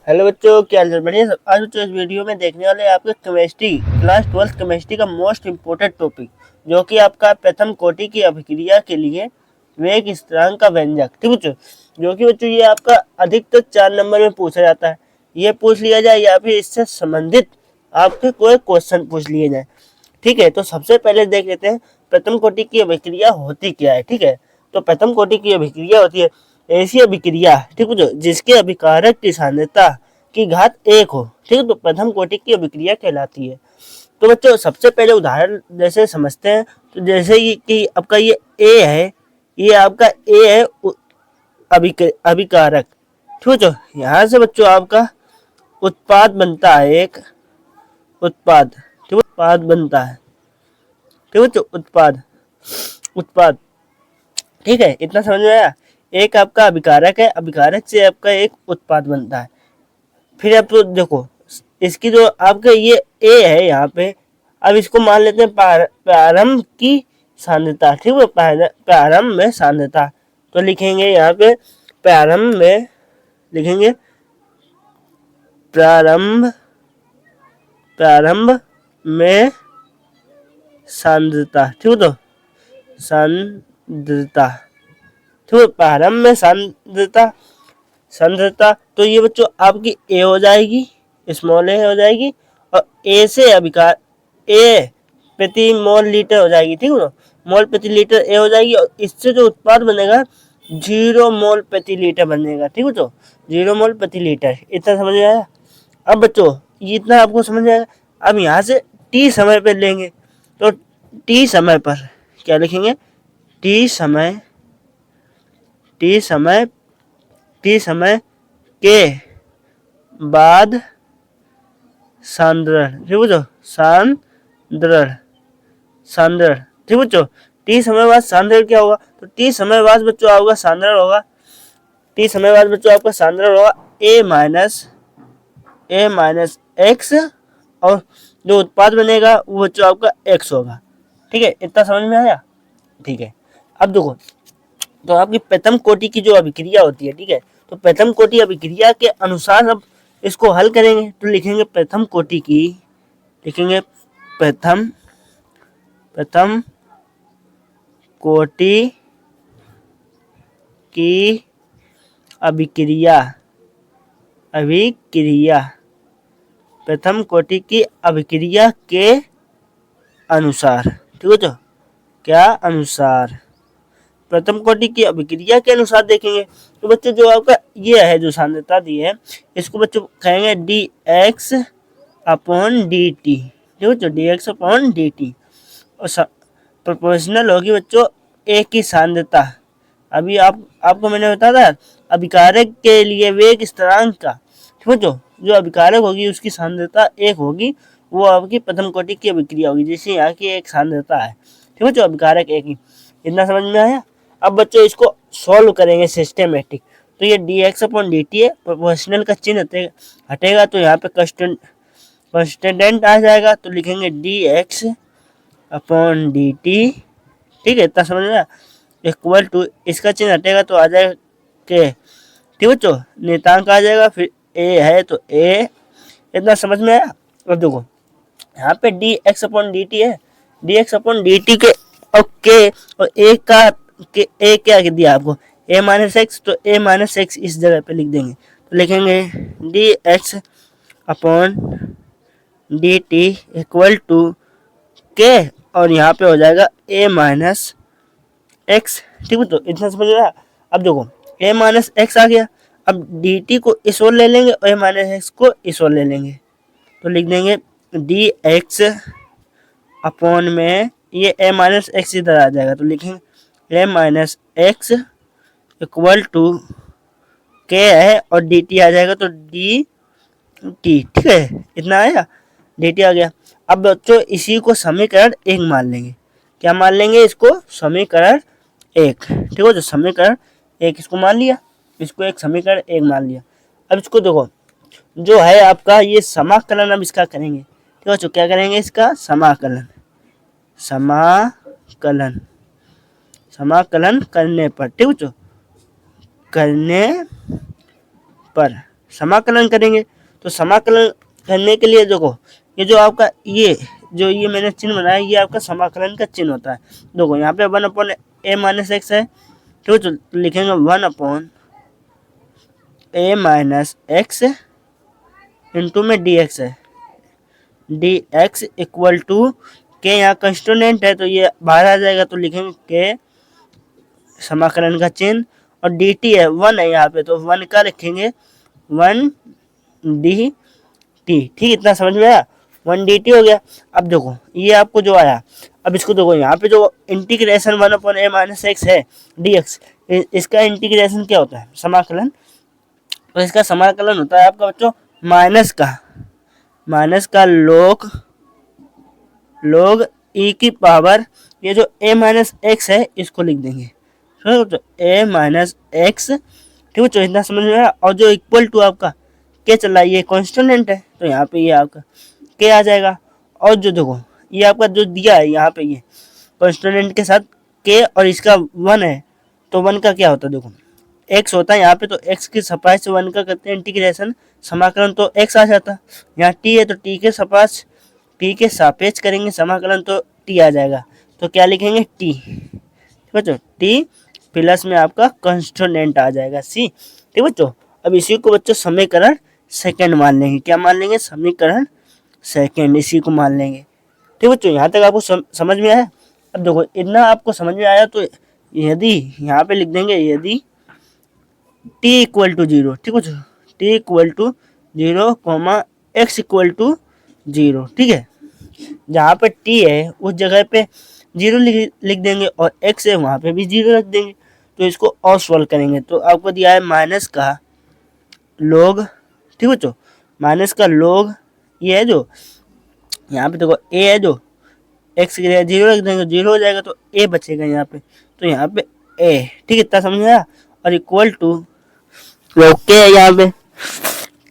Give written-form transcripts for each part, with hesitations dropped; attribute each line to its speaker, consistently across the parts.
Speaker 1: Hello बच्चों, क्या हाल चाल? बढ़िया सब। आज बच्चों इस वीडियो में देखने वाले हैं आपके केमिस्ट्री क्लास 12 केमिस्ट्री का मोस्ट इम्पोर्टेंट टॉपिक, जो कि आपका प्रथम कोटि की अभिक्रिया के लिए वेग स्थिरांक का व्यंजक। ठीक बच्चों, जो कि बच्चों ये आपका अधिकतर 4 नंबर में पूछा जाता है। ये पूछ लिया जाए या फिर इससे संबंधित आपके कोई क्वेश्चन पूछ लिए जाए। ठीक है, तो सबसे पहले देख लेते हैं प्रथम कोटि की अभिक्रिया होती क्या है। ठीक है, तो प्रथम कोटि की अभिक्रिया होती है ऐसी अभिक्रिया, ठीक है, जिसके अभिकारक की सांद्रता की घात 1 हो। ठीक है, तो प्रथम कोटि की अभिक्रिया कहलाती है। तो बच्चों सबसे पहले उदाहरण जैसे समझते हैं, तो जैसे कि आपका ये ए है, ये आपका ए है अभिकारक। ठीक है, यहाँ से बच्चों आपका उत्पाद बनता है, एक उत्पाद, ठीक है, उत्पाद बनता है। ठीक है, तो उत्पाद उत्पाद ठीक है, इतना समझ में आया। एक आपका अभिकारक है, अभिकारक से आपका एक उत्पाद बनता है। फिर आप तो देखो, इसकी जो आपका ये ए है यहाँ पे, अब इसको मान लेते हैं प्रारंभ की सांद्रता। ठीक है, प्रारंभ में सांद्रता, तो लिखेंगे यहाँ पे प्रारंभ में, लिखेंगे प्रारंभ प्रारंभ में सांद्रता। ठीक है, तो सांद्रता, ठीक है, प्रारंभ में सांद्रता सांद्रता तो ये बच्चों आपकी ए हो जाएगी, स्मॉल ए हो जाएगी, और ए से अभिकार ए प्रति मोल लीटर हो जाएगी। ठीक है ना, मोल प्रति लीटर ए हो जाएगी, और इससे जो उत्पाद बनेगा 0 मोल प्रति लीटर बनेगा। ठीक है, तो 0 मोल प्रति लीटर। इतना समझ में आया। अब बच्चों ये इतना आपको समझ में आएगा। अब यहाँ से टी समय पर लेंगे, तो टी समय पर क्या लिखेंगे? टी समय टी समय टी समय के बाद सांद्रण। ठीक बच्चों, सांद्रण। ठीक बच्चों, टी समय बाद सांद्रण क्या होगा? तो टी समय बाद बच्चों आपका सांद्रण होगा, टी समय बाद बच्चों आपका सांद्रण होगा ए माइनस एक्स, और जो उत्पाद बनेगा वो बच्चों आपका एक्स होगा। ठीक है, इतना समझ में आया। ठीक है, अब देखो, तो आपकी प्रथम कोटि की जो अभिक्रिया होती है, ठीक है, तो प्रथम कोटि अभिक्रिया के अनुसार अब इसको हल करेंगे, तो लिखेंगे प्रथम कोटि की, लिखेंगे प्रथम कोटि की अभिक्रिया प्रथम कोटि की अभिक्रिया के अनुसार। ठीक है, तो क्या अनुसार? प्रथम कोटि की अभिक्रिया के अनुसार देखेंगे, तो बच्चे जो आपका ये है, जो सांद्रता दी है, इसको बच्चों कहेंगे dx अपॉन dt। ठीक है, जो dx अपॉन dt, और प्रोपोर्शनल होगी बच्चों ए की सांद्रता। अभी आपको मैंने बताया था अभिकारक के लिए वेग स्थिरांक का। ठीक है, जो अभिकारक होगी उसकी सांद्रता 1 होगी, वो आपकी प्रथम कोटि की अभिक्रिया होगी, जैसे यहाँ की एक सांद्रता है। ठीक है, जो अभिकारक एक ही। इतना समझ में आया। अब बच्चों इसको सॉल्व करेंगे सिस्टेमेटिक, तो ये dx अपॉन dt है, प्रोपोर्शनल का चिन्ह हटेगा, तो यहाँ पे कंस्टेंट आ जाएगा, तो लिखेंगे dx अपॉन dt। ठीक है, इतना समझ में आया। इक्वल टू, इसका चिन्ह हटेगा तो आ जाएगा के, ठीक बच्चों, नियतांक आ जाएगा, फिर ए है तो ए। इतना समझ में आया। और देखो यहाँ पे dx अपॉन dt है, dx upon dt K okay, और ए का ए क्या दिया आपको? a माइनस एक्स, तो a माइनस एक्स इस जगह पे लिख देंगे, तो लिखेंगे dx upon dt equal to K, और यहाँ पे हो जाएगा a माइनस एक्स। ठीक है, तो इतना समझ रहा। अब देखो a माइनस एक्स आ गया, अब dt को इस ओर ले लेंगे और a माइनस एक्स को इस ओर ले लेंगे, तो लिख देंगे dx अपॉन में ये a माइनस एक्स इधर आ जाएगा, तो लिखेंगे a minus x equal to K है, और dt आ जाएगा तो dt। ठीक है, इतना आया, dt आ गया। अब बच्चों इसी को समीकरण 1 मान लेंगे। क्या मान लेंगे? इसको समीकरण 1। ठीक है, जो समीकरण 1 इसको मान लिया, इसको एक समीकरण 1 मान लिया। अब इसको देखो, जो है आपका ये समाकलन अब इसका करेंगे। ठीक है, तो क्या करेंगे? इसका समाकलन करने पर, ठीक है, करने पर समाकलन करेंगे। तो समाकलन करने के लिए देखो ये जो आपका ये मैंने चिन्ह बनाया ये आपका समाकलन का चिन्ह होता है। देखो यहाँ पे 1/a-x है, ठीक है, तो लिखेंगे 1/a-x इंटू में dx है, dx इक्वल टू के, यहाँ कंस्टोनेंट है तो ये बाहर आ जाएगा, तो लिखेंगे के समाकलन का चिन्ह, और dt है 1 है यहाँ पे, तो 1 का लिखेंगे 1dt। ठीक, इतना समझ में आया, 1dt हो गया। अब देखो ये आपको जो आया, अब इसको देखो यहाँ पे जो इंटीग्रेशन 1/a-x है dx, इसका इंटीग्रेशन क्या होता है, समाकलन। तो इसका समाकलन होता है आपका बच्चों माइनस का log e की पावर, ये जो a-x है इसको लिख देंगे, तो a-x, ठीक है, तो इतना समझ में आया। और जो इक्वल टू आपका के चल रहा है ये कॉन्स्टेंट है, तो यहाँ पे ये आपका के आ जाएगा। और जो देखो ये आपका जो दिया है यहाँ पे ये कॉन्स्टेंट के साथ के, और इसका 1 है, तो 1 का क्या होता है, देखो x होता है यहाँ पे, तो x की सपाश से 1 का करते हैं इंटीग्रेशन समाकलन, तो x आ जाता है। यहाँ t है तो t के सापेक्ष करेंगे समाकलन, तो t आ जाएगा। तो क्या लिखेंगे t, ठीक है, t प्लस में आपका कंस्टोनेंट आ जाएगा c, ठीक है बच्चों। अब इसी को बच्चों समीकरण सेकंड मान लेंगे, क्या मान लेंगे, समीकरण सेकंड, इसी को मान लेंगे। ठीक है बच्चों, यहाँ तक आपको समझ में आया। अब देखो इतना आपको समझ में आया, तो यदि यहाँ पे लिख देंगे यदि t इक्वल टू 0, ठीक है, t equal to 0 x equal to 0, ठीक है, जहाँ पे t है उस जगह पे 0 लिख देंगे, और x है वहाँ पे भी 0 रख देंगे। तो इसको और सॉल्व करेंगे, तो आपको दिया है माइनस का log, ठीक है बच्चों, माइनस का log ये है जो यहाँ पे देखो a है, जो x की जगह 0 रख देंगे, 0 हो जाएगा, तो a बचेगा यहाँ पे, तो यहाँ पे a, ठीक है, इतना समझ में आया। और इक्वल टू के है यहाँ पे,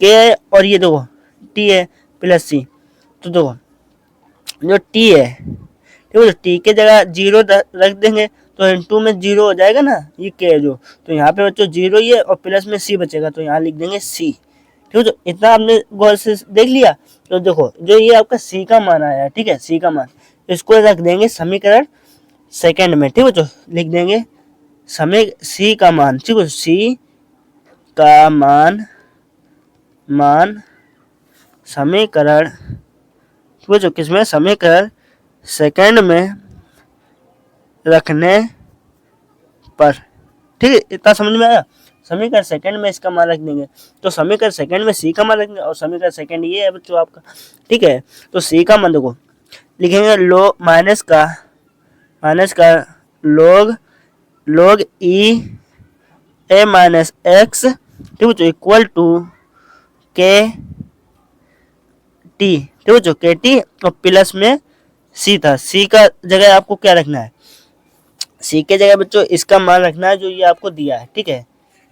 Speaker 1: के है, और ये देखो t है प्लस c, तो देखो जो t है, ठीक है, t के जगह 0 रख देंगे, तो इनटू में 0 हो जाएगा ना, ये के है जो, तो यहाँ पे बच्चों 0 ही है, और प्लस में c बचेगा, तो यहाँ लिख देंगे c, ठीक है। तो इतना आपने गौर से देख लिया। तो देखो जो ये आपका c का मान आया है, ठीक है, c का मान, इसको रख देंगे समीकरण सेकंड में, ठीक है, तो लिख देंगे c का मान, ठीक है, c का मान समीकरण, ठीक है, जो किसमें, समीकरण सेकंड में रखने पर, ठीक है, इतना समझ में आया। समीकरण सेकंड में इसका मान रख देंगे, तो समीकरण सेकंड में c का मान रखेंगे, और समीकरण सेकंड ये है बच्चों आपका, ठीक है। तो c का मान देखो लिखेंगे माइनस का log e a-x, ठीक है, तो इक्वल टू के टी, ठीक है, जो के टी, और प्लस में c था, c का जगह आपको क्या रखना है, c के जगह बच्चों इसका मान रखना है जो ये आपको दिया है, ठीक है,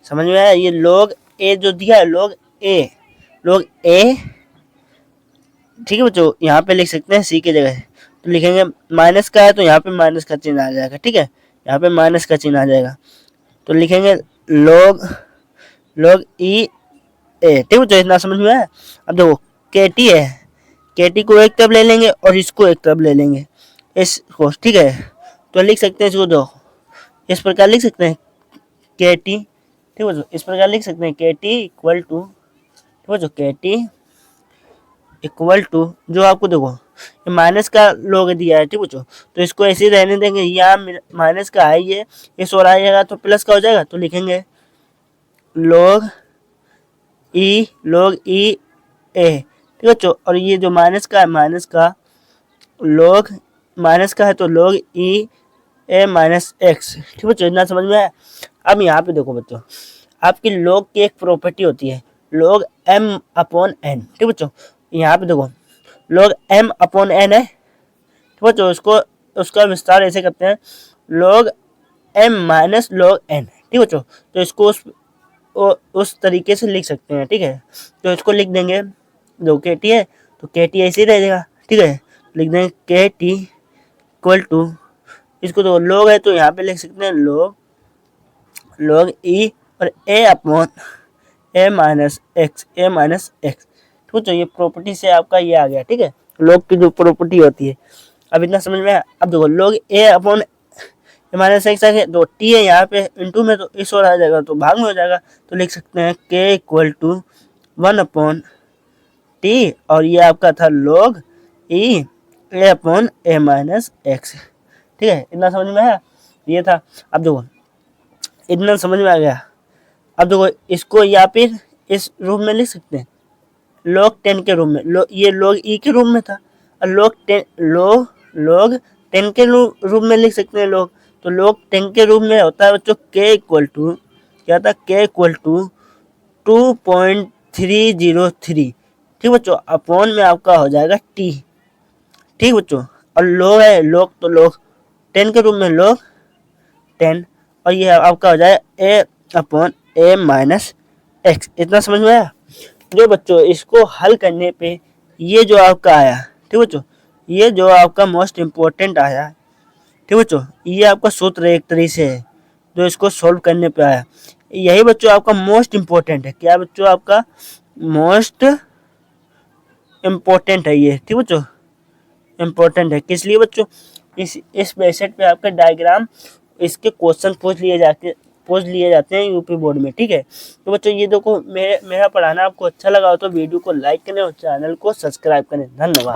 Speaker 1: समझ में आया। ये log a जो दिया है, log a, ठीक है बच्चों, यहाँ पे लिख सकते हैं c के जगह, तो लिखेंगे माइनस का है, तो यहाँ पे माइनस का चिन्ह आ जाएगा, ठीक है, यहाँ पे माइनस का चिन्ह आ जाएगा, तो लिखेंगे log e a, ठीक है, तो इतना समझ में आया। अब देखो के टी है, के टी को एक तरफ ले लेंगे, और इसको एक तरफ ले लेंगे, इसको, ठीक है, तो लिख सकते हैं इसको, दो इस प्रकार लिख सकते हैं के टी, ठीक है, इस प्रकार लिख सकते हैं के टी इक्वल टू, ठीक है, के टी इक्वल टू, जो आपको देखो ये माइनस का लोग दिया है, ठीक है, तो इसको ऐसे ही रहने देंगे, यहाँ माइनस का है, ये सोलह आएगा तो प्लस का हो जाएगा, तो लिखेंगे log e a, ठीक है, और ये जो माइनस का है, माइनस का है, तो log e a-x, ठीक है, इतना समझ में आया। अब यहाँ पे देखो बच्चों, आपकी log की एक प्रॉपर्टी होती है log m/n, ठीक है बच्चों, यहाँ पे देखो log m/n है, ठीक है, उसका विस्तार ऐसे करते हैं log m-log n, ठीक है, तो इसको उस तरीके से लिख सकते हैं, ठीक है, तो इसको लिख देंगे, जो के टी है तो के टी ऐसे ही रहेगा, ठीक है, लिख देंगे के टी इक्वल टू, इसको तो log है तो यहाँ पे लिख सकते हैं log e और ए माइनस एक्स, ए माइनस एक्स। ठीक है, ये प्रॉपर्टी से आपका ये आ गया। ठीक है, लॉग की जो प्रॉपर्टी होती है। अब इतना समझ में आया। अब देखो लॉग ए अपॉन ए माइनस एक्स आ गया, तो टी है यहाँ पे इंटू में, तो इस ओर आ जाएगा तो भाग में हो जाएगा, तो लिख सकते हैं के इक्वल टू 1 अपॉन टी, और ये आपका था लॉग ई ए अपॉन ए माइनस एक्स। ठीक है, इतना समझ में आया, ये था। अब देखो इतना समझ में आ गया। अब देखो इसको या फिर इस रूप में लिख सकते हैं, log 10 के रूप में। ये log e के रूप में था, और log 10 के रूप में लिख सकते हैं log। तो log 10 के रूप में होता है बच्चों k इक्वल टू, क्या था, k इक्वल टू 2.303। ठीक बच्चों, अपॉन में आपका हो जाएगा t। ठीक बच्चों, और log है, log तो log 10 के रूप में log 10, और ये आपका हो जाए a upon A minus x. इतना समझ में आया। जो बच्चों इसको हल करने पे ये जो आपका आया, ठीक बच्चों, ये जो आपका मोस्ट इम्पोर्टेंट आया, ठीक बच्चों, ये आपका सूत्र एक तरीके से है जो इसको सॉल्व करने पे आया। यही बच्चों आपका मोस्ट इम्पोर्टेंट है। क्या बच्चों, आपका मोस्ट इम्पोर्टेंट है ये। ठीक बच्चों, इम्पोर्टेंट है किस लिए बच्चों, इस बेसिस पे आपका डायग्राम, इसके क्वेश्चन पूछ लिए जाते हैं यूपी बोर्ड में। ठीक है, तो बच्चों ये देखो, मेरा पढ़ाना आपको अच्छा लगा हो तो वीडियो को लाइक करें और चैनल को सब्सक्राइब करें। धन्यवाद।